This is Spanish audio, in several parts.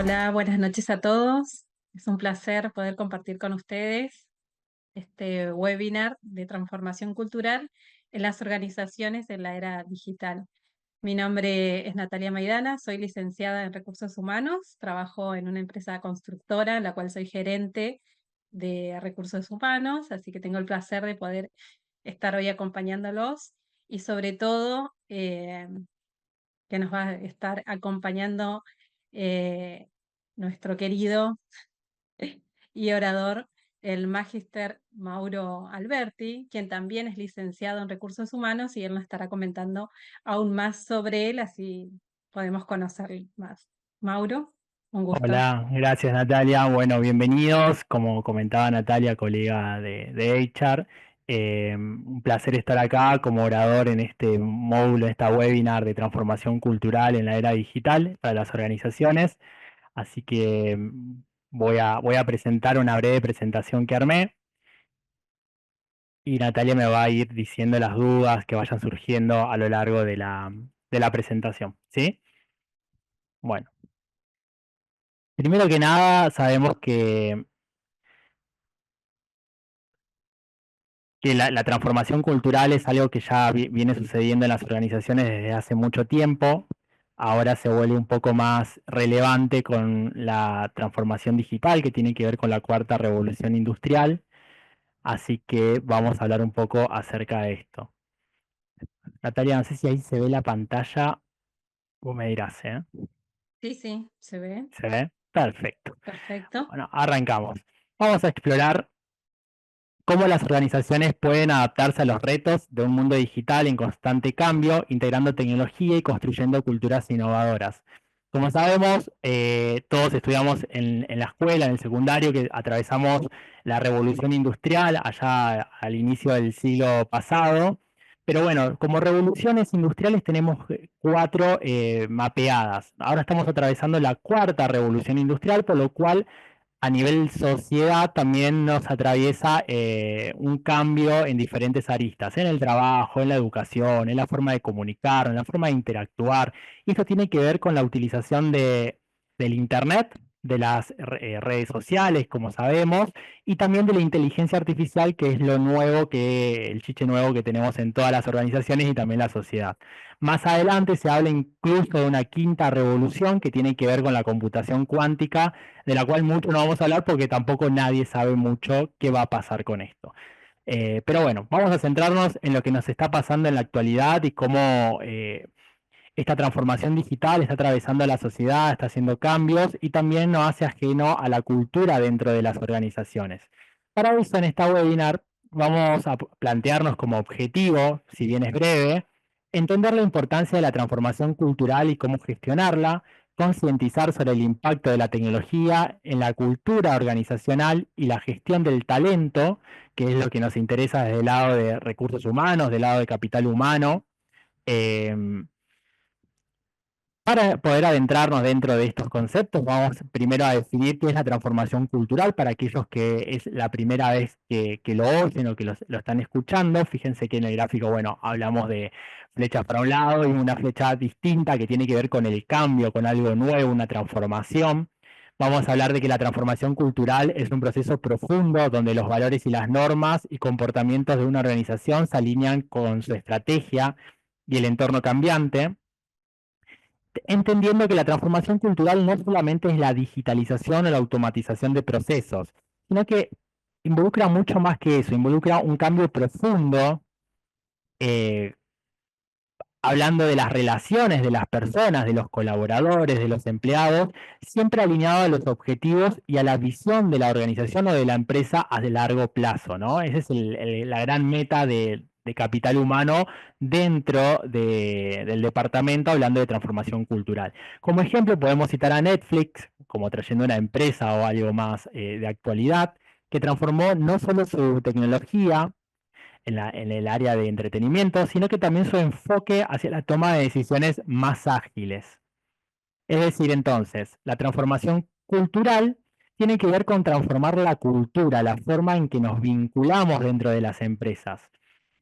Hola, buenas noches a todos. Es un placer poder compartir con ustedes este webinar de transformación cultural en las organizaciones en la era digital. Mi nombre es Natalia Maidana, soy licenciada en Recursos Humanos, trabajo en una empresa constructora en la cual soy gerente de Recursos Humanos, así que tengo el placer de poder estar hoy acompañándolos y sobre todo que nos va a estar acompañando eh, nuestro querido y orador, el magíster Mauro Alberti, quien también es licenciado en Recursos Humanos y él nos estará comentando aún más sobre él, así podemos conocer más. Mauro, un gusto. Hola, gracias Natalia. Bueno, bienvenidos. Como comentaba Natalia, colega de HR, un placer estar acá como orador en este módulo, esta webinar de transformación cultural en la era digital para las organizaciones. Así que voy a presentar una breve presentación que armé y Natalia me va a ir diciendo las dudas que vayan surgiendo a lo largo de la presentación. ¿Sí? Bueno, primero que nada, sabemos que la transformación cultural es algo que ya viene sucediendo en las organizaciones desde hace mucho tiempo. Ahora se vuelve un poco más relevante con la transformación digital que tiene que ver con la cuarta revolución industrial. Así que vamos a hablar un poco acerca de esto. Natalia, no sé si ahí se ve la pantalla, vos me dirás, ¿eh? Sí, sí, se ve. ¿Se ve? Perfecto. Perfecto. Bueno, arrancamos. Vamos a explorar cómo las organizaciones pueden adaptarse a los retos de un mundo digital en constante cambio, integrando tecnología y construyendo culturas innovadoras. Como sabemos, todos estudiamos en la escuela, en el secundario, que atravesamos la revolución industrial allá al inicio del siglo pasado. Pero bueno, como revoluciones industriales tenemos cuatro mapeadas. Ahora estamos atravesando la cuarta revolución industrial, por lo cual a nivel sociedad también nos atraviesa un cambio en diferentes aristas, en el trabajo, en la educación, en la forma de comunicar, en la forma de interactuar. Y esto tiene que ver con la utilización del Internet, de las redes sociales, como sabemos, y también de la inteligencia artificial, que es lo nuevo el chiche nuevo que tenemos en todas las organizaciones y también la sociedad. Más adelante se habla incluso de una quinta revolución que tiene que ver con la computación cuántica, de la cual mucho no vamos a hablar porque tampoco nadie sabe mucho qué va a pasar con esto. Pero bueno, vamos a centrarnos en lo que nos está pasando en la actualidad y cómo esta transformación digital está atravesando la sociedad, está haciendo cambios y también nos hace ajeno a la cultura dentro de las organizaciones. Para eso, en esta webinar vamos a plantearnos como objetivo, si bien es breve, entender la importancia de la transformación cultural y cómo gestionarla, concientizar sobre el impacto de la tecnología en la cultura organizacional y la gestión del talento, que es lo que nos interesa desde el lado de recursos humanos, del lado de capital humano. Em, para poder adentrarnos dentro de estos conceptos, vamos primero a definir qué es la transformación cultural para aquellos que es la primera vez que lo oyen o que lo están escuchando. Fíjense que en el gráfico, bueno, hablamos de flechas para un lado y una flecha distinta que tiene que ver con el cambio, con algo nuevo, una transformación. Vamos a hablar de que la transformación cultural es un proceso profundo donde los valores y las normas y comportamientos de una organización se alinean con su estrategia y el entorno cambiante, entendiendo que la transformación cultural no solamente es la digitalización o la automatización de procesos, sino que involucra mucho más que eso, involucra un cambio profundo, eh, hablando de las relaciones de las personas, de los colaboradores, de los empleados, siempre alineado a los objetivos y a la visión de la organización o de la empresa a largo plazo, ¿no? Esa es la gran meta de capital humano dentro del departamento, hablando de transformación cultural. Como ejemplo, podemos citar a Netflix, como trayendo una empresa o algo más de actualidad, que transformó no solo su tecnología, en el área de entretenimiento, sino que también su enfoque hacia la toma de decisiones más ágiles. Es decir, entonces, la transformación cultural tiene que ver con transformar la cultura, la forma en que nos vinculamos dentro de las empresas.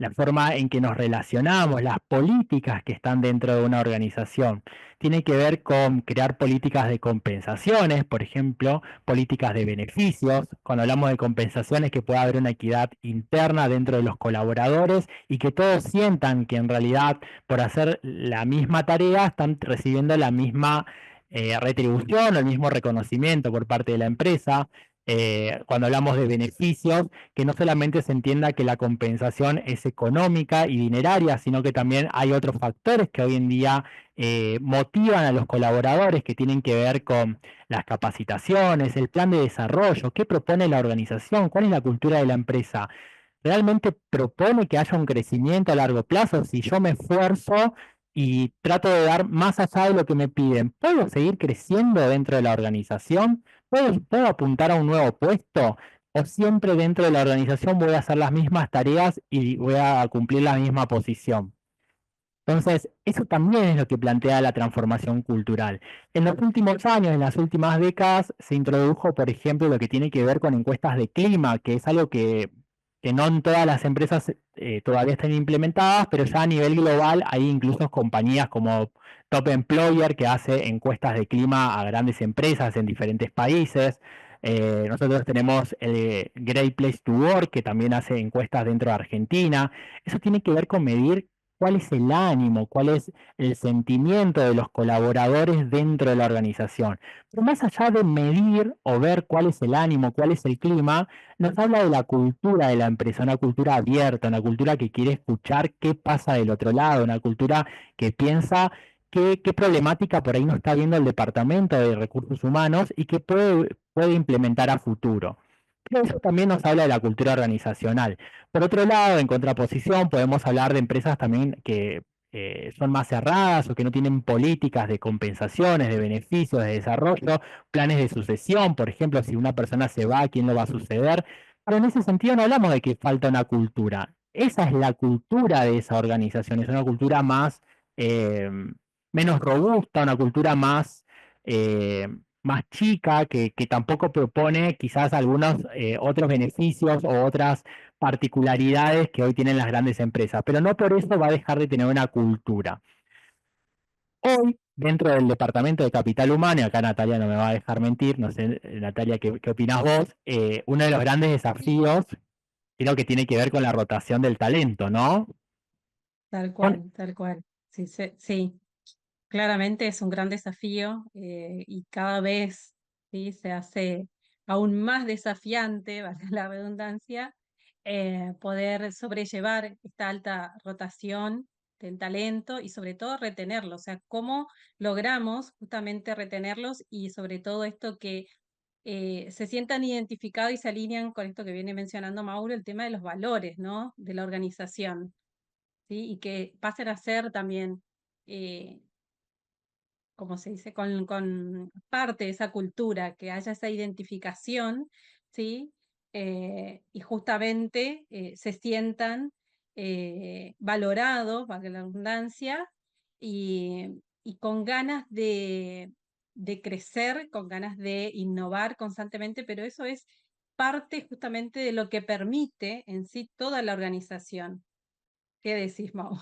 la forma en que nos relacionamos, las políticas que están dentro de una organización. Tiene que ver con crear políticas de compensaciones, por ejemplo, políticas de beneficios. Cuando hablamos de compensaciones, que pueda haber una equidad interna dentro de los colaboradores y que todos sientan que en realidad por hacer la misma tarea están recibiendo la misma retribución o el mismo reconocimiento por parte de la empresa. Cuando hablamos de beneficios, que no solamente se entienda que la compensación es económica y dineraria, sino que también hay otros factores que hoy en día motivan a los colaboradores, que tienen que ver con las capacitaciones, el plan de desarrollo, qué propone la organización, cuál es la cultura de la empresa. ¿Realmente propone que haya un crecimiento a largo plazo? Si yo me esfuerzo y trato de dar más allá de lo que me piden, ¿puedo seguir creciendo dentro de la organización? ¿Puedo apuntar a un nuevo puesto? ¿O siempre dentro de la organización voy a hacer las mismas tareas y voy a cumplir la misma posición? Entonces, eso también es lo que plantea la transformación cultural. En los últimos años, en las últimas décadas, se introdujo, por ejemplo, lo que tiene que ver con encuestas de clima, que es algo que no en todas las empresas todavía están implementadas, pero ya a nivel global hay incluso compañías como Top Employer que hace encuestas de clima a grandes empresas en diferentes países. Nosotros tenemos el Great Place to Work, que también hace encuestas dentro de Argentina. Eso tiene que ver con medir cuál es el ánimo, cuál es el sentimiento de los colaboradores dentro de la organización. Pero más allá de medir o ver cuál es el ánimo, cuál es el clima, nos habla de la cultura de la empresa, una cultura abierta, una cultura que quiere escuchar qué pasa del otro lado, una cultura que piensa qué problemática por ahí no está viendo el departamento de recursos humanos y que puede implementar a futuro. Pero eso también nos habla de la cultura organizacional. Por otro lado, en contraposición, podemos hablar de empresas también que son más cerradas o que no tienen políticas de compensaciones, de beneficios, de desarrollo, planes de sucesión, por ejemplo, si una persona se va, ¿quién lo va a suceder? Pero en ese sentido no hablamos de que falta una cultura. Esa es la cultura de esa organización, es una cultura más, eh, menos robusta, una cultura eh, más chica, que tampoco propone quizás algunos otros beneficios o otras particularidades que hoy tienen las grandes empresas, pero no por eso va a dejar de tener una cultura. Hoy, dentro del Departamento de Capital Humano, y acá Natalia no me va a dejar mentir, no sé, Natalia, ¿qué opinás vos? Uno de los grandes desafíos creo que tiene que ver con la rotación del talento, ¿no? Tal Con- cual, tal cual. Sí, sí, claramente es un gran desafío y cada vez ¿sí? se hace aún más desafiante, valga la redundancia, poder sobrellevar esta alta rotación del talento y sobre todo retenerlo. O sea, cómo logramos justamente retenerlos y sobre todo esto que se sientan identificados y se alinean con esto que viene mencionando Mauro, el tema de los valores, ¿no? De la organización, ¿sí? Y que pasen a ser también eh, como se dice, con parte de esa cultura, que haya esa identificación, ¿sí? Y justamente se sientan valorados, valga la redundancia, y con ganas de crecer, con ganas de innovar constantemente, pero eso es parte justamente de lo que permite en sí toda la organización. ¿Qué decís, Mau?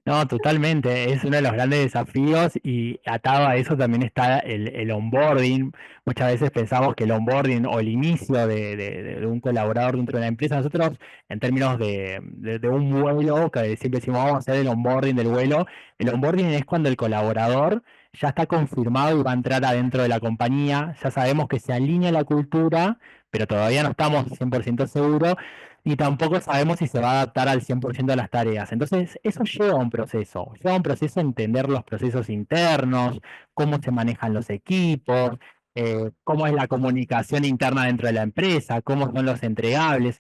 No, totalmente, es uno de los grandes desafíos y atado a eso también está el onboarding. Muchas veces pensamos que el onboarding o el inicio de un colaborador dentro de la empresa, nosotros en términos de un vuelo, que siempre decimos vamos a hacer el onboarding del vuelo, el onboarding es cuando el colaborador ya está confirmado y va a entrar adentro de la compañía, ya sabemos que se alinea la cultura, pero todavía no estamos 100% seguros y tampoco sabemos si se va a adaptar al 100% de las tareas. Entonces, eso lleva un proceso entender los procesos internos, cómo se manejan los equipos, cómo es la comunicación interna dentro de la empresa, cómo son los entregables.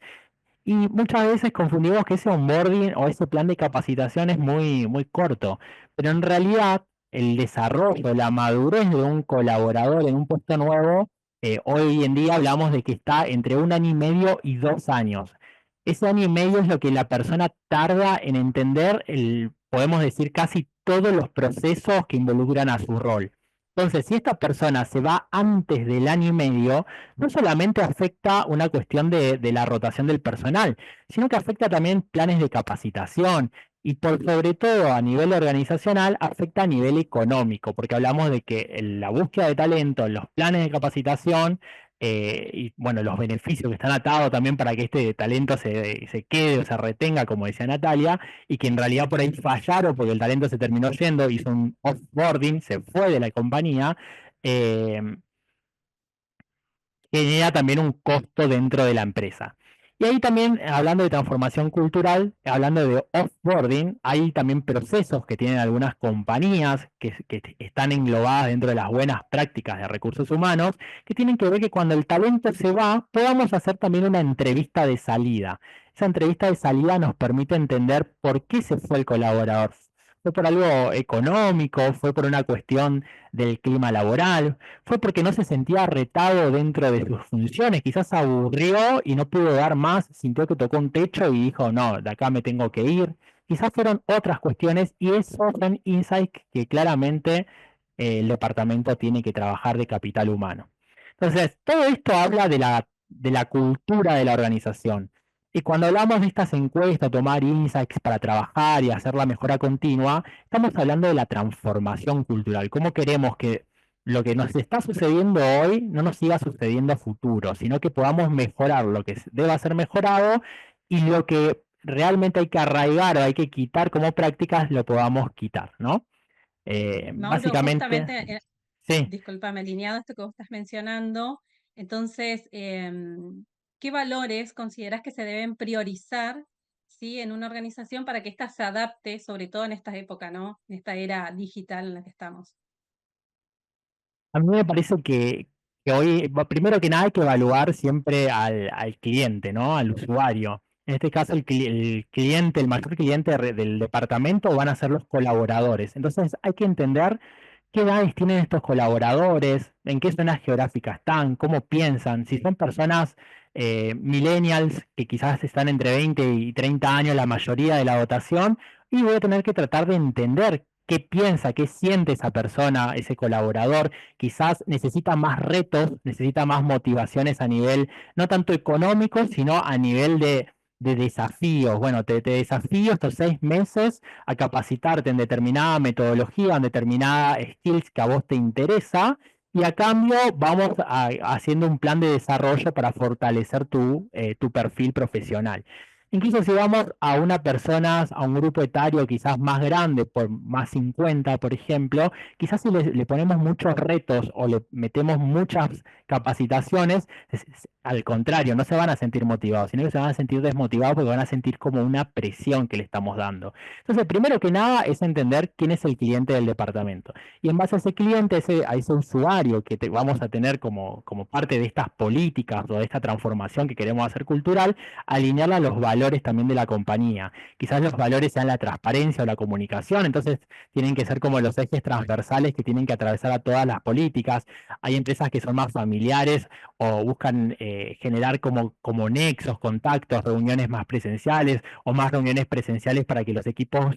Y muchas veces confundimos que ese onboarding o ese plan de capacitación es muy corto, pero en realidad el desarrollo, la madurez de un colaborador en un puesto nuevo, hoy en día hablamos de que está entre 1 año y medio y 2 años. Ese año y medio es lo que la persona tarda en entender podemos decir, casi todos los procesos que involucran a su rol. Entonces, si esta persona se va antes del año y medio, no solamente afecta una cuestión de la rotación del personal, sino que afecta también planes de capacitación y por sobre todo a nivel organizacional afecta a nivel económico, porque hablamos de que la búsqueda de talento, los planes de capacitación y bueno, los beneficios que están atados también para que este talento se quede o se retenga, como decía Natalia, y que en realidad por ahí fallaron porque el talento se terminó yendo, hizo un offboarding, se fue de la compañía, eh, genera también un costo dentro de la empresa. Y ahí también, hablando de transformación cultural, hablando de offboarding, hay también procesos que tienen algunas compañías que están englobadas dentro de las buenas prácticas de recursos humanos, que tienen que ver que cuando el talento se va, podamos hacer también una entrevista de salida. Esa entrevista de salida nos permite entender por qué se fue el colaborador. ¿Fue por algo económico? ¿Fue por una cuestión del clima laboral? ¿Fue porque no se sentía retado dentro de sus funciones? Quizás se aburrió y no pudo dar más, sintió que tocó un techo y dijo, no, de acá me tengo que ir. Quizás fueron otras cuestiones y esos son insights que claramente el departamento tiene que trabajar de capital humano. Entonces, todo esto habla de la cultura de la organización. Y cuando hablamos de estas encuestas, tomar insights para trabajar y hacer la mejora continua, estamos hablando de la transformación cultural. ¿Cómo queremos que lo que nos está sucediendo hoy no nos siga sucediendo a futuro, sino que podamos mejorar lo que deba ser mejorado y lo que realmente hay que arraigar o hay que quitar como prácticas lo podamos quitar, ¿no? Mauro, Básicamente, justamente, sí. discúlpame, alineado a esto que vos estás mencionando, entonces, ¿qué valores consideras que se deben priorizar, ¿sí? En una organización para que ésta se adapte, sobre todo en esta época, ¿no? En esta era digital en la que estamos. A mí me parece que hoy, primero que nada, hay que evaluar siempre al cliente, ¿no? Al usuario. En este caso, el cliente, el mayor cliente del departamento van a ser los colaboradores. Entonces, hay que entender qué edades tienen estos colaboradores, en qué zonas geográficas están, cómo piensan, si son personas millennials que quizás están entre 20 y 30 años la mayoría de la dotación, y voy a tener que tratar de entender qué piensa, qué siente esa persona, ese colaborador. Quizás necesita más retos, necesita más motivaciones a nivel no tanto económico, sino a nivel de desafíos. Bueno, te desafío estos 6 meses a capacitarte en determinada metodología, en determinada skills que a vos te interesa, y a cambio vamos haciendo un plan de desarrollo para fortalecer tu perfil profesional. Incluso si vamos a una persona, a un grupo etario quizás más grande, por más 50, por ejemplo, quizás si le ponemos muchos retos o le metemos muchas capacitaciones, al contrario, no se van a sentir motivados, sino que se van a sentir desmotivados porque van a sentir como una presión que le estamos dando. Entonces, primero que nada es entender quién es el cliente del departamento. Y en base a ese cliente, a ese usuario que vamos a tener como parte de estas políticas o de esta transformación que queremos hacer cultural, alinearla a los valores también de la compañía. Quizás los valores sean la transparencia o la comunicación, entonces tienen que ser como los ejes transversales que tienen que atravesar a todas las políticas. Hay empresas que son más familiares o buscan generar como nexos, contactos, reuniones más presenciales o más reuniones presenciales para que los equipos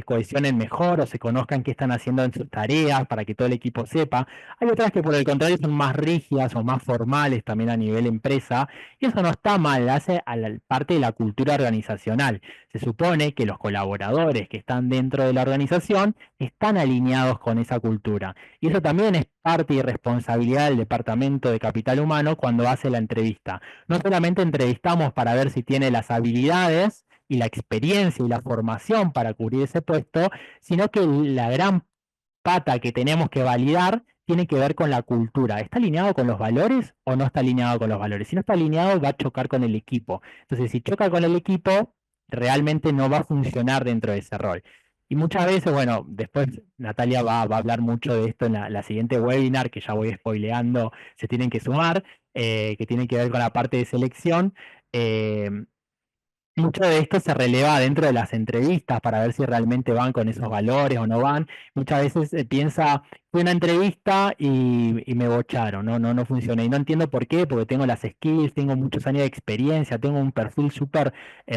cohesionen mejor o se conozcan qué están haciendo en sus tareas, para que todo el equipo sepa. Hay otras que por el contrario son más rígidas o más formales también a nivel empresa, y eso no está mal, hace a la parte de la cultura organizacional. Se supone que los colaboradores que están dentro de la organización están alineados con esa cultura. Y eso también es parte y responsabilidad del Departamento de Capital Humano cuando hace la entrevista. No solamente entrevistamos para ver si tiene las habilidades y la experiencia y la formación para cubrir ese puesto, sino que la gran pata que tenemos que validar tiene que ver con la cultura. ¿Está alineado con los valores o no está alineado con los valores? Si no está alineado, va a chocar con el equipo. Entonces, si choca con el equipo, realmente no va a funcionar dentro de ese rol. Y muchas veces, bueno, después Natalia va a hablar mucho de esto en la siguiente webinar, que ya voy spoileando, se tienen que sumar, que tiene que ver con la parte de selección. Eh, Mucho de esto se releva dentro de las entrevistas para ver si realmente van con esos valores o no van. Muchas veces piensa, fue una entrevista y me bocharon, no funciona. Y no entiendo por qué, porque tengo las skills, tengo muchos años de experiencia, tengo un perfil súper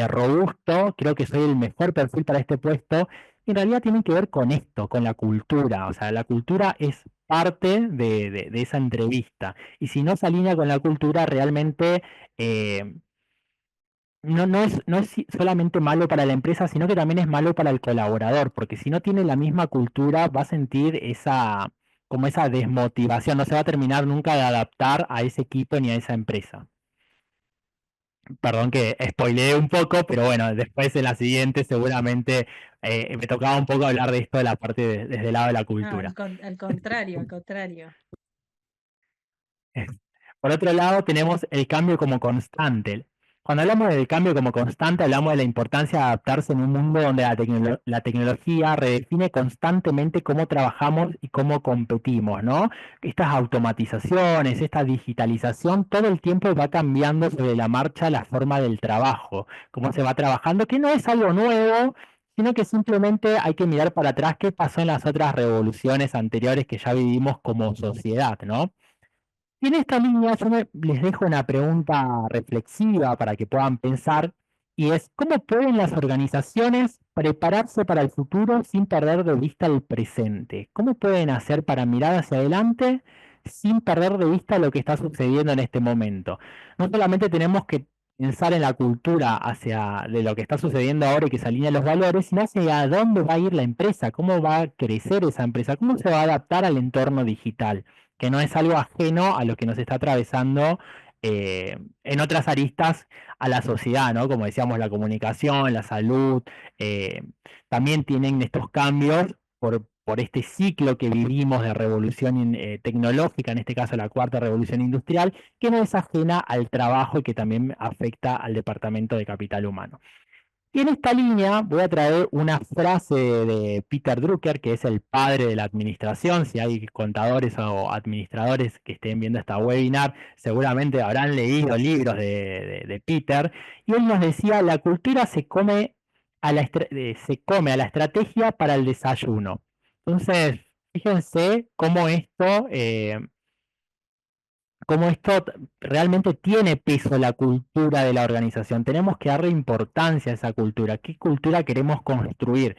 robusto, creo que soy el mejor perfil para este puesto. En realidad tienen que ver con esto, con la cultura. O sea, la cultura es parte de esa entrevista. Y si no se alinea con la cultura, realmente eh, no es solamente malo para la empresa, sino que también es malo para el colaborador, porque si no tiene la misma cultura, va a sentir como esa desmotivación, no se va a terminar nunca de adaptar a ese equipo ni a esa empresa. Perdón que spoileé un poco, pero bueno, después en la siguiente seguramente me tocaba un poco hablar de esto de la parte desde el lado de la No, cultura. al contrario, al contrario. Por otro lado, tenemos el cambio como constante. Cuando hablamos del cambio como constante, hablamos de la importancia de adaptarse en un mundo donde la tecnología redefine constantemente cómo trabajamos y cómo competimos, ¿no? Estas automatizaciones, esta digitalización, todo el tiempo va cambiando sobre la marcha la forma del trabajo, cómo se va trabajando, que no es algo nuevo, sino que simplemente hay que mirar para atrás qué pasó en las otras revoluciones anteriores que ya vivimos como sociedad, ¿no? Y en esta línea les dejo una pregunta reflexiva para que puedan pensar, y es, ¿cómo pueden las organizaciones prepararse para el futuro sin perder de vista el presente? ¿Cómo pueden hacer para mirar hacia adelante sin perder de vista lo que está sucediendo en este momento? No solamente tenemos que pensar en la cultura hacia de lo que está sucediendo ahora y que se alinean los valores, sino hacia dónde va a ir la empresa, cómo va a crecer esa empresa, cómo se va a adaptar al entorno digital, que no es algo ajeno a lo que nos está atravesando en otras aristas a la sociedad, ¿no? Como decíamos, la comunicación, la salud, eh, también tienen estos cambios por este ciclo que vivimos de revolución tecnológica, en este caso la cuarta revolución industrial, que no es ajena al trabajo y que también afecta al Departamento de Capital Humano. Y en esta línea voy a traer una frase de Peter Drucker, que es el padre de la administración. Si hay contadores o administradores que estén viendo esta webinar, seguramente habrán leído libros de Peter. Y él nos decía, la cultura se come a la estrategia para el desayuno. Entonces, fíjense cómo esto realmente tiene peso la cultura de la organización. Tenemos que darle importancia a esa cultura. ¿Qué cultura queremos construir?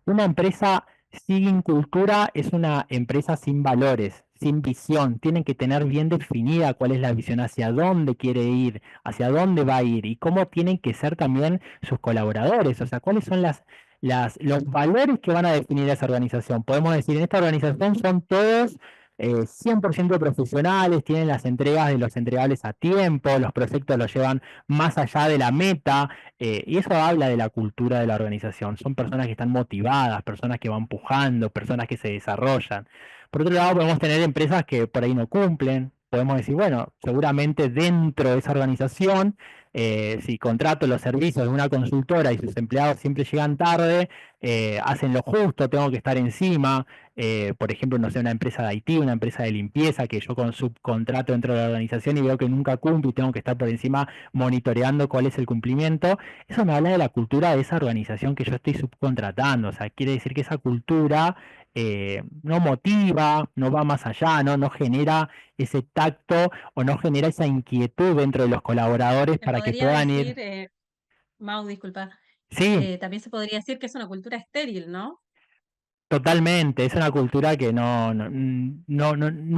Una empresa sin cultura es una empresa sin valores, sin visión. Tienen que tener bien definida cuál es la visión, hacia dónde quiere ir, hacia dónde va a ir y cómo tienen que ser también sus colaboradores. O sea, cuáles son los valores que van a definir esa organización. Podemos decir, en esta organización son todos 100% profesionales, tienen las entregas de los entregables a tiempo, los proyectos los llevan más allá de la meta, y eso habla de la cultura de la organización. Son personas que están motivadas, personas que van pujando, personas que se desarrollan. Por otro lado, podemos tener empresas que por ahí no cumplen. Podemos decir, bueno, seguramente dentro de esa organización, si contrato los servicios de una consultora y sus empleados siempre llegan tarde, hacen lo justo, tengo que estar encima. Por ejemplo, no sé, una empresa de IT, una empresa de limpieza que yo con subcontrato dentro de la organización y veo que nunca cumple y tengo que estar por encima monitoreando cuál es el cumplimiento. Eso me habla de la cultura de esa organización que yo estoy subcontratando. O sea, quiere decir que esa cultura no motiva, no va más allá, no genera ese tacto o no genera esa inquietud dentro de los colaboradores Se para que podría puedan decir, ir. Mau, disculpa, Sí, también se podría decir que es una cultura estéril, ¿no? totalmente, es una cultura que no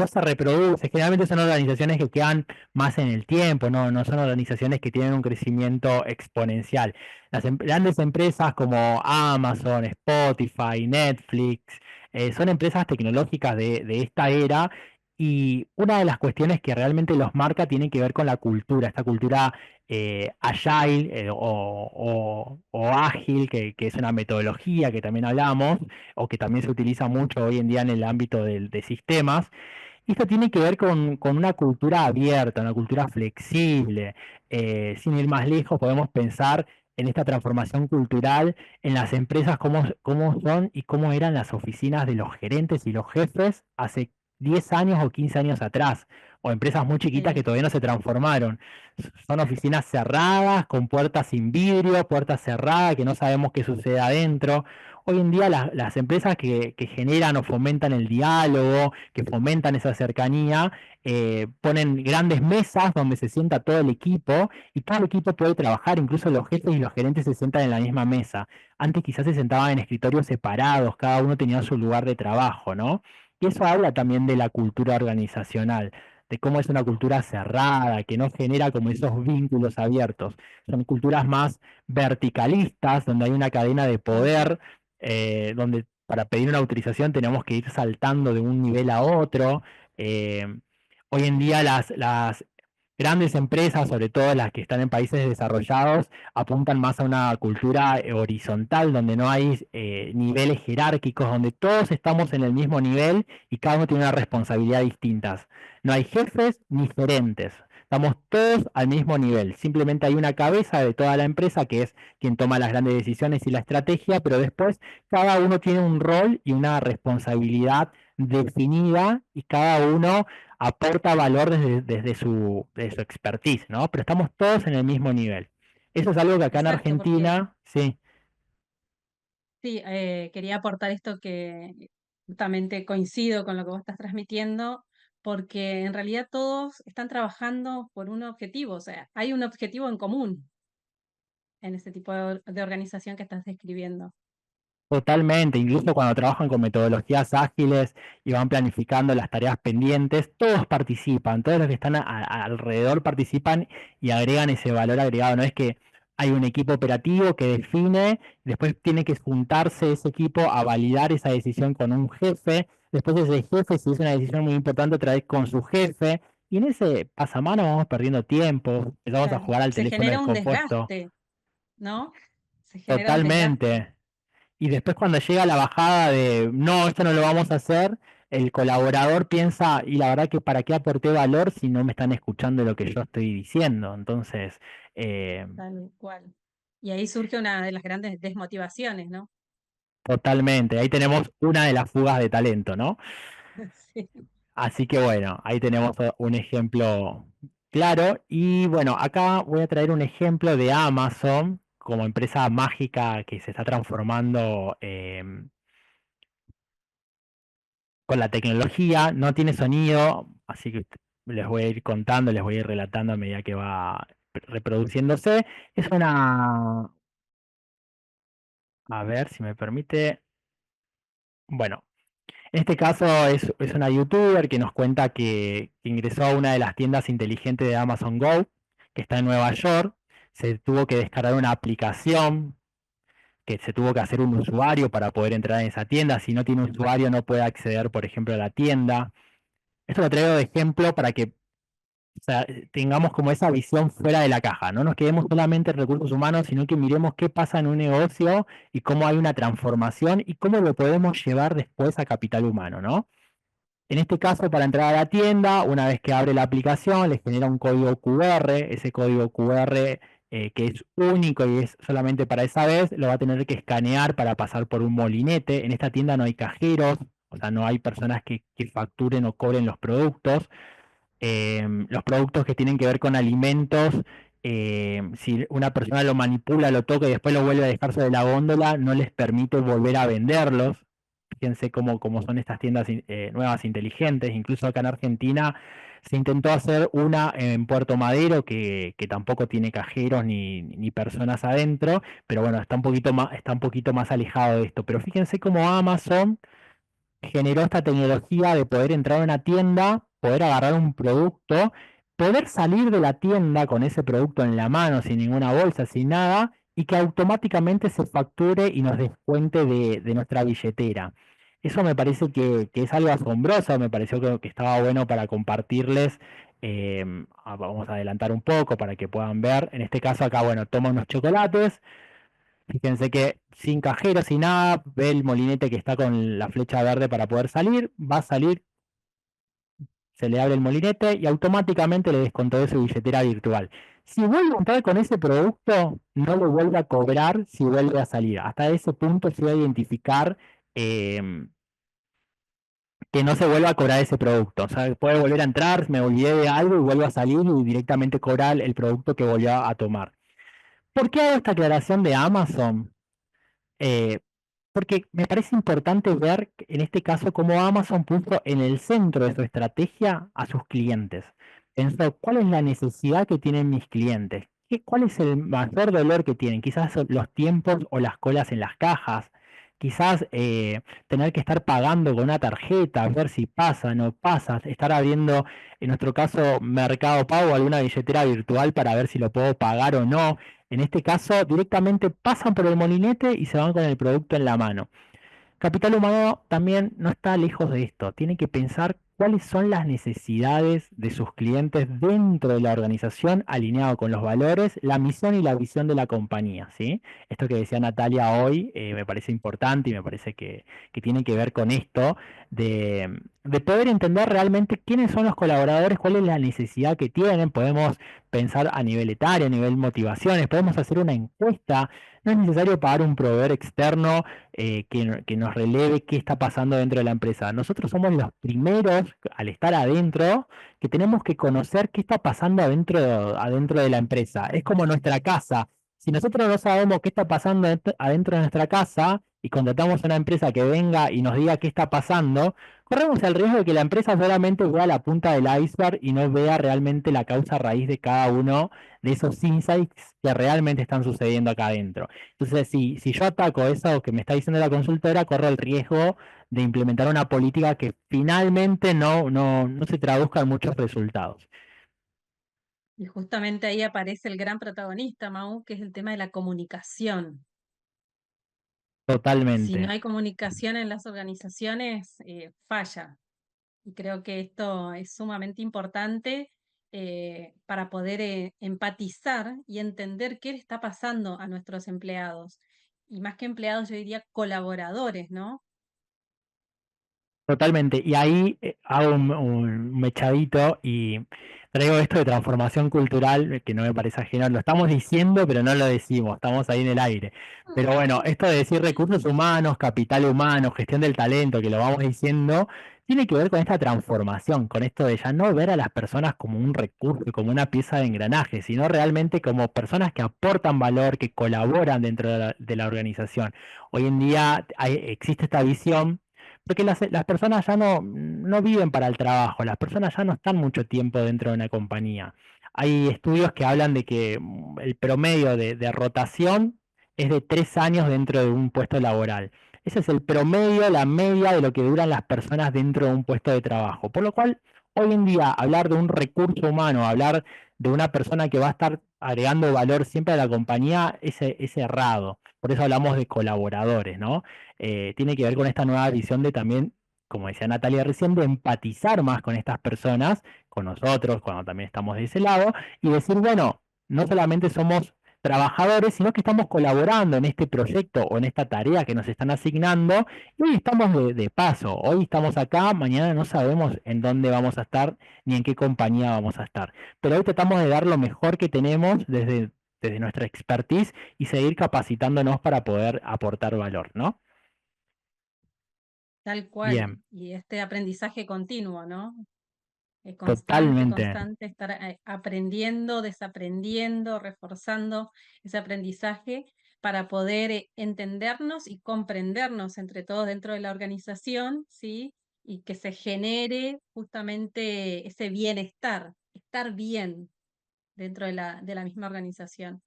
se reproduce. Generalmente son organizaciones que quedan más en el tiempo, no son organizaciones que tienen un crecimiento exponencial. Las grandes empresas como Amazon, Spotify, Netflix, son empresas tecnológicas de esta era, y una de las cuestiones que realmente los marca tiene que ver con la cultura, esta cultura agile, o ágil, que es una metodología que también hablamos o que también se utiliza mucho hoy en día en el ámbito de sistemas. Y esto tiene que ver con una cultura abierta, una cultura flexible. Sin ir más lejos, podemos pensar en esta transformación cultural en las empresas, cómo son y cómo eran las oficinas de los gerentes y los jefes hace 10 años o 15 años atrás, o empresas muy chiquitas que Sí. todavía no se transformaron. Son oficinas cerradas, con puertas sin vidrio, puertas cerradas, que no sabemos qué sucede adentro. Hoy en día las empresas que generan o fomentan el diálogo, que fomentan esa cercanía, ponen grandes mesas donde se sienta todo el equipo y todo el equipo puede trabajar, incluso los jefes y los gerentes se sientan en la misma mesa. Antes quizás se sentaban en escritorios separados, cada uno tenía su lugar de trabajo, ¿no? Y eso habla también de la cultura organizacional, de cómo es una cultura cerrada, que no genera como esos vínculos abiertos. Son culturas más verticalistas, donde hay una cadena de Ujú. poder, donde para pedir una autorización tenemos que ir saltando de un nivel a otro. Eh, Hoy en día las grandes empresas, sobre todo las que están en países desarrollados, apuntan más a una cultura horizontal, donde no hay niveles jerárquicos, donde todos estamos en el mismo nivel y cada uno tiene una responsabilidad distinta. No hay jefes ni gerentes. Estamos todos al mismo nivel. Simplemente hay una cabeza de toda la empresa que es quien toma las grandes decisiones y la estrategia, pero después cada uno tiene un rol y una responsabilidad definida y cada uno aporta valor desde su expertise, ¿no? Pero estamos todos en el mismo nivel. Eso es algo que acá en Exacto, porque Argentina, sí, sí, quería aportar esto que justamente coincido con lo que vos estás transmitiendo, porque en realidad todos están trabajando por un objetivo, o sea, hay un objetivo en común en este tipo de organización que estás describiendo. totalmente, incluso cuando trabajan con metodologías ágiles y van planificando las tareas pendientes, todos participan, todos los que están alrededor participan y agregan ese valor agregado. No es que hay un equipo operativo que define, después tiene que juntarse ese equipo a validar esa decisión con un jefe, después ese jefe, si es una decisión muy importante, otra vez con su jefe, y en ese pasamano vamos perdiendo tiempo, empezamos a Claro, jugar al se teléfono genera un descompuesto. desgaste, ¿no? Se genera un desgaste. Totalmente. Y después cuando llega la bajada de no, esto no lo vamos a hacer, el colaborador piensa, y la verdad que para qué aporté valor si no me están escuchando lo que yo estoy diciendo. Entonces, eh, Tal cual. Y ahí surge una de las grandes desmotivaciones, ¿no? totalmente, ahí tenemos una de las fugas de talento, ¿no? Sí. Así que bueno, ahí tenemos un ejemplo claro. Y bueno, acá voy a traer un ejemplo de Amazon como empresa mágica que se está transformando con la tecnología, no tiene sonido, así que les voy a ir contando, les voy a ir relatando a medida que va reproduciéndose. Es una, a ver si me permite, bueno, en este caso es una youtuber que nos cuenta que ingresó a una de las tiendas inteligentes de Amazon Go, que está en Nueva York, se tuvo que descargar una aplicación, que se tuvo que hacer un usuario para poder entrar en esa tienda. Si no tiene usuario no puede acceder, por ejemplo, a la tienda. Esto lo traigo de ejemplo para que, o sea, tengamos como esa visión fuera de la caja, no nos quedemos solamente en recursos humanos, sino que miremos qué pasa en un negocio y cómo hay una transformación y cómo lo podemos llevar después a capital humano, ¿no? En este caso, para entrar a la tienda, una vez que abre la aplicación, le genera un código QR, ese código QR que es único y es solamente para esa vez, lo va a tener que escanear para pasar por un molinete. En esta tienda no hay cajeros, o sea, no hay personas que facturen o cobren los productos. Los productos que tienen que ver con alimentos, si una persona lo manipula, lo toca y después lo vuelve a dejar sobre la góndola, no les permite volver a venderlos. Fíjense cómo son estas tiendas nuevas inteligentes. Incluso acá en Argentina se intentó hacer una en Puerto Madero que tampoco tiene cajeros ni personas adentro, pero bueno, está un poquito más alejado de esto. Pero fíjense cómo Amazon generó esta tecnología de poder entrar a una tienda, poder agarrar un producto, poder salir de la tienda con ese producto en la mano, sin ninguna bolsa, sin nada, y que automáticamente se facture y nos descuente de nuestra billetera. Eso me parece que es algo asombroso, me pareció que estaba bueno para compartirles. Vamos a adelantar un poco para que puedan ver. En este caso acá, bueno, toma unos chocolates. Fíjense que sin cajero, sin nada, ve el molinete que está con la flecha verde para poder salir, va a salir, se le abre el molinete y automáticamente le descontó de su billetera virtual. Si vuelve a entrar con ese producto, no lo vuelve a cobrar si vuelve a salir. Hasta ese punto se va a identificar eh, que no se vuelva a cobrar ese producto. O sea, puede volver a entrar, me olvidé de algo y vuelvo a salir y directamente cobrar el producto que volvió a tomar. ¿Por qué hago esta aclaración de Amazon? Eh, Porque me parece importante ver en este caso cómo Amazon puso en el centro de su estrategia a sus clientes. Pensó, ¿cuál es la necesidad que tienen mis clientes? ¿Cuál es el mayor dolor que tienen? Quizás son los tiempos o las colas en las cajas. quizás tener que estar pagando con una tarjeta, ver si pasa, no pasa, estar abriendo, en nuestro caso, Mercado Pago, alguna billetera virtual para ver si lo puedo pagar o no. En este caso, directamente pasan por el molinete y se van con el producto en la mano. Capital humano también no está lejos de esto. Tiene que pensar cuáles son las necesidades de sus clientes dentro de la organización, alineado con los valores, la misión y la visión de la compañía, ¿sí? Esto que decía Natalia hoy me parece importante y me parece que tiene que ver con esto de poder entender realmente quiénes son los colaboradores, cuál es la necesidad que tienen. Podemos pensar a nivel etario, a nivel motivaciones, podemos hacer una encuesta. No es necesario pagar un proveedor externo que nos releve qué está pasando dentro de la empresa. Nosotros somos los primeros, al estar adentro, que tenemos que conocer qué está pasando adentro de la empresa. Es como nuestra casa. Si nosotros no sabemos qué está pasando adentro de nuestra casa y contratamos a una empresa que venga y nos diga qué está pasando, corremos el riesgo de que la empresa solamente vea la punta del iceberg y no vea realmente la causa raíz de cada uno de esos insights que realmente están sucediendo acá adentro. Entonces, si yo ataco eso que me está diciendo la consultora, corro el riesgo de implementar una política que finalmente no se traduzca en muchos resultados. Y justamente ahí aparece el gran protagonista, Mau, que es el tema de la comunicación. Si no Totalmente. hay comunicación en las organizaciones, falla. Y creo que esto es sumamente importante para poder empatizar y entender qué le está pasando a nuestros empleados. Y más que empleados, yo diría colaboradores, ¿no? Totalmente. Y ahí hago un mechadito y traigo esto de transformación cultural, que no me parece ajeno. Lo estamos diciendo, pero no lo decimos. Estamos ahí en el aire. Pero bueno, esto de decir recursos humanos, capital humano, gestión del talento, que lo vamos diciendo, tiene que ver con esta transformación, con esto de ya no ver a las personas como un recurso, como una pieza de engranaje, sino realmente como personas que aportan valor, que colaboran dentro de la organización. Hoy en día existe esta visión porque las personas ya no viven para el trabajo, las personas ya no están mucho tiempo dentro de una compañía. Hay estudios que hablan de que el promedio de rotación es de 3 años dentro de un puesto laboral. Ese es el promedio, la media de lo que duran las personas dentro de un puesto de trabajo. Por lo cual, hoy en día, hablar de un recurso humano, hablar de una persona que va a estar agregando valor siempre a la compañía, es errado. Por eso hablamos de colaboradores, ¿no? Tiene que ver con esta nueva visión de también, como decía Natalia recién, de empatizar más con estas personas, con nosotros, cuando también estamos de ese lado, y decir, bueno, no solamente somos trabajadores, sino que estamos colaborando en este proyecto o en esta tarea que nos están asignando, y hoy estamos de paso, hoy estamos acá, mañana no sabemos en dónde vamos a estar ni en qué compañía vamos a estar, pero hoy tratamos de dar lo mejor que tenemos desde nuestra expertise y seguir capacitándonos para poder aportar valor, ¿no? Tal cual. Bien, Y este aprendizaje continuo, ¿no? Constante, totalmente. constante, estar aprendiendo, desaprendiendo, reforzando ese aprendizaje para poder entendernos y comprendernos entre todos dentro de la organización, ¿sí? Y que se genere justamente ese bienestar, estar bien dentro de la misma organización.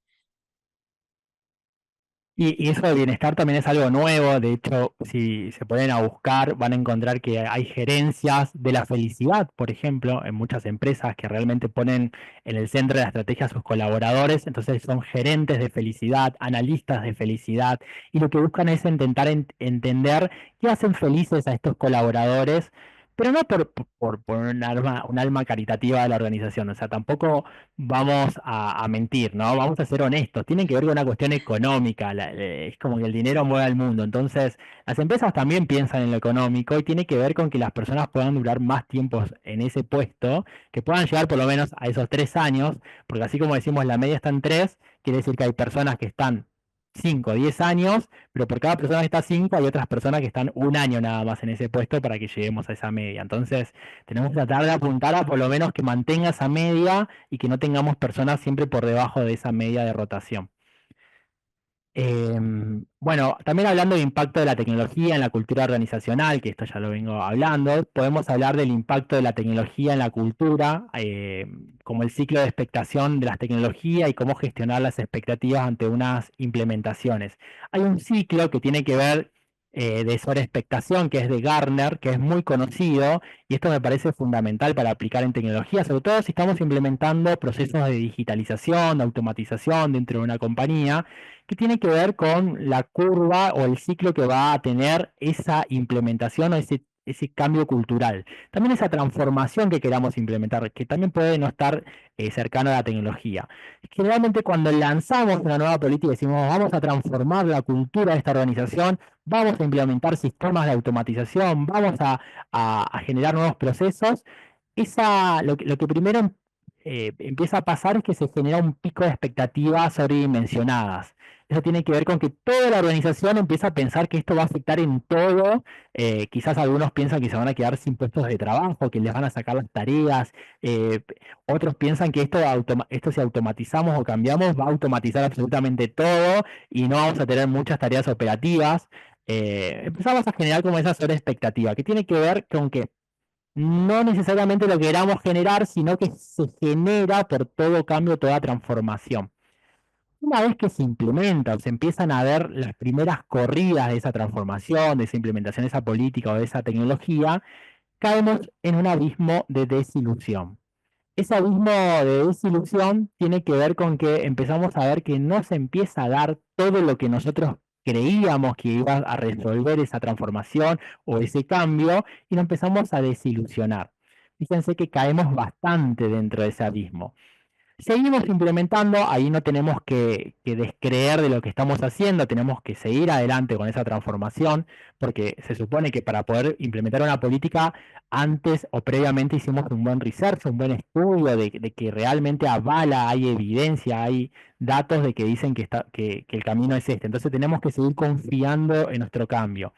Y eso de bienestar también es algo nuevo. De hecho, si se ponen a buscar, van a encontrar que hay gerencias de la felicidad, por ejemplo, en muchas empresas que realmente ponen en el centro de la estrategia a sus colaboradores. Entonces son gerentes de felicidad, analistas de felicidad, y lo que buscan es intentar entender qué hacen felices a estos colaboradores, pero no por un alma caritativa de la organización. O sea, tampoco vamos a mentir, ¿no? Vamos a ser honestos. Tienen que ver con una cuestión económica. Es como que el dinero mueve al mundo. Entonces, las empresas también piensan en lo económico y tiene que ver con que las personas puedan durar más tiempo en ese puesto, que puedan llegar por lo menos a esos 3 años, porque así como decimos, la media está en 3, quiere decir que hay personas que están 5, 10 años, pero por cada persona que está 5 hay otras personas que están un año nada más en ese puesto para que lleguemos a esa media. Entonces, tenemos que tratar de apuntar a por lo menos que mantenga esa media y que no tengamos personas siempre por debajo de esa media de rotación. Bueno, también hablando del impacto de la tecnología en la cultura organizacional, que esto ya lo vengo hablando, podemos hablar del impacto de la tecnología en la cultura, como el ciclo de expectación de las tecnologías y cómo gestionar las expectativas ante unas implementaciones. Hay un ciclo que tiene que ver de sobreexpectación, que es de Gartner, que es muy conocido, y esto me parece fundamental para aplicar en tecnología, sobre todo si estamos implementando procesos de digitalización, de automatización dentro de una compañía, que tiene que ver con la curva o el ciclo que va a tener esa implementación o ese cambio cultural. También esa transformación que queramos implementar, que también puede no estar cercano a la tecnología. Generalmente cuando lanzamos una nueva política y decimos vamos a transformar la cultura de esta organización, vamos a implementar sistemas de automatización, vamos a generar nuevos procesos, lo que primero empieza a pasar es que se genera un pico de expectativas sobredimensionadas. Eso tiene que ver con que toda la organización empieza a pensar que esto va a afectar en todo. Quizás algunos piensan que se van a quedar sin puestos de trabajo, que les van a sacar las tareas. eh, Otros piensan que esto si automatizamos o cambiamos va a automatizar absolutamente todo y no vamos a tener muchas tareas operativas. Empezamos a generar como esa sobreexpectativa, que tiene que ver con que no necesariamente lo queramos generar, sino que se genera por todo cambio, toda transformación. Una vez que se implementa o se empiezan a ver las primeras corridas de esa transformación, de esa implementación de esa política o de esa tecnología, caemos en un abismo de desilusión. Ese abismo de desilusión tiene que ver con que empezamos a ver que no se empieza a dar todo lo que nosotros creíamos que iba a resolver esa transformación o ese cambio y nos empezamos a desilusionar. Fíjense que caemos bastante dentro de ese abismo. Seguimos implementando, ahí no tenemos que descreer de lo que estamos haciendo, tenemos que seguir adelante con esa transformación, porque se supone que para poder implementar una política, antes o previamente hicimos un buen research, un buen estudio de que realmente avala, hay evidencia, hay datos de que dicen que el camino es este. Entonces tenemos que seguir confiando en nuestro cambio.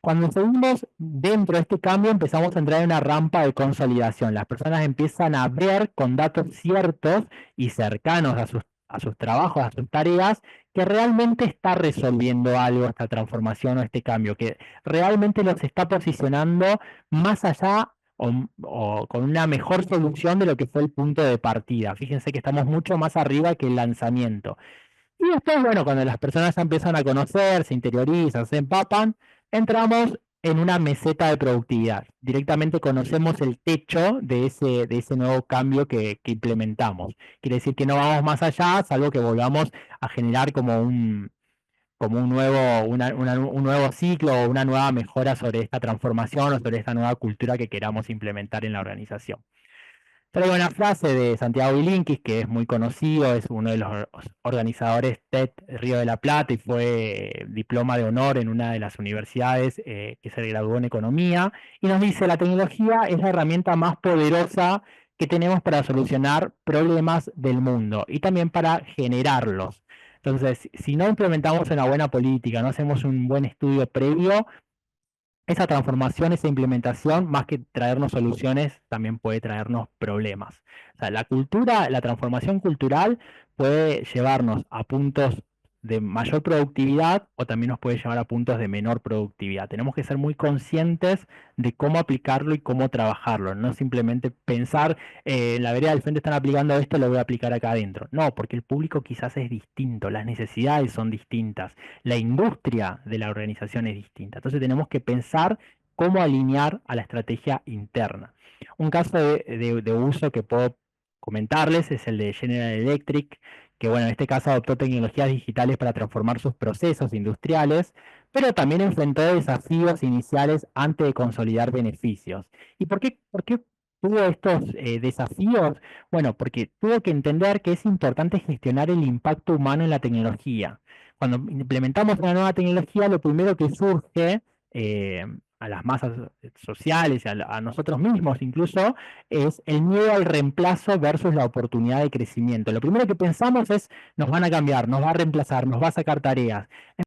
Cuando seguimos dentro de este cambio, empezamos a entrar en una rampa de consolidación. Las personas empiezan a ver con datos ciertos y cercanos a sus trabajos, a sus tareas, que realmente está resolviendo algo esta transformación o este cambio, que realmente los está posicionando más allá o con una mejor solución de lo que fue el punto de partida. Fíjense que estamos mucho más arriba que el lanzamiento. Y después, bueno, cuando las personas ya empiezan a conocer, se interiorizan, se empapan, entramos en una meseta de productividad. Directamente conocemos el techo de ese nuevo cambio que implementamos. Quiere decir que no vamos más allá, salvo que volvamos a generar como un nuevo ciclo o una nueva mejora sobre esta transformación o sobre esta nueva cultura que queramos implementar en la organización. Traigo una frase de Santiago Bilinkis, que es muy conocido, es uno de los organizadores TED Río de la Plata y fue diploma de honor en una de las universidades que se graduó en economía, y nos dice, la tecnología es la herramienta más poderosa que tenemos para solucionar problemas del mundo y también para generarlos. Entonces, si no implementamos una buena política, no hacemos un buen estudio previo, esa transformación, esa implementación, más que traernos soluciones, también puede traernos problemas. O sea, la cultura, la transformación cultural puede llevarnos a puntos de mayor productividad o también nos puede llevar a puntos de menor productividad. Tenemos que ser muy conscientes de cómo aplicarlo y cómo trabajarlo, no simplemente pensar en la vereda del frente están aplicando esto, lo voy a aplicar acá adentro. No, porque el público quizás es distinto, las necesidades son distintas, la industria de la organización es distinta. Entonces tenemos que pensar cómo alinear a la estrategia interna. Un caso de uso que puedo comentarles es el de General Electric, que bueno, en este caso adoptó tecnologías digitales para transformar sus procesos industriales, pero también enfrentó desafíos iniciales antes de consolidar beneficios. ¿Y por qué tuvo estos desafíos? Bueno, porque tuvo que entender que es importante gestionar el impacto humano en la tecnología. Cuando implementamos una nueva tecnología, lo primero que surge eh, a las masas sociales, a nosotros mismos incluso, es el miedo al reemplazo versus la oportunidad de crecimiento. Lo primero que pensamos es, nos van a cambiar, nos va a reemplazar, nos va a sacar tareas.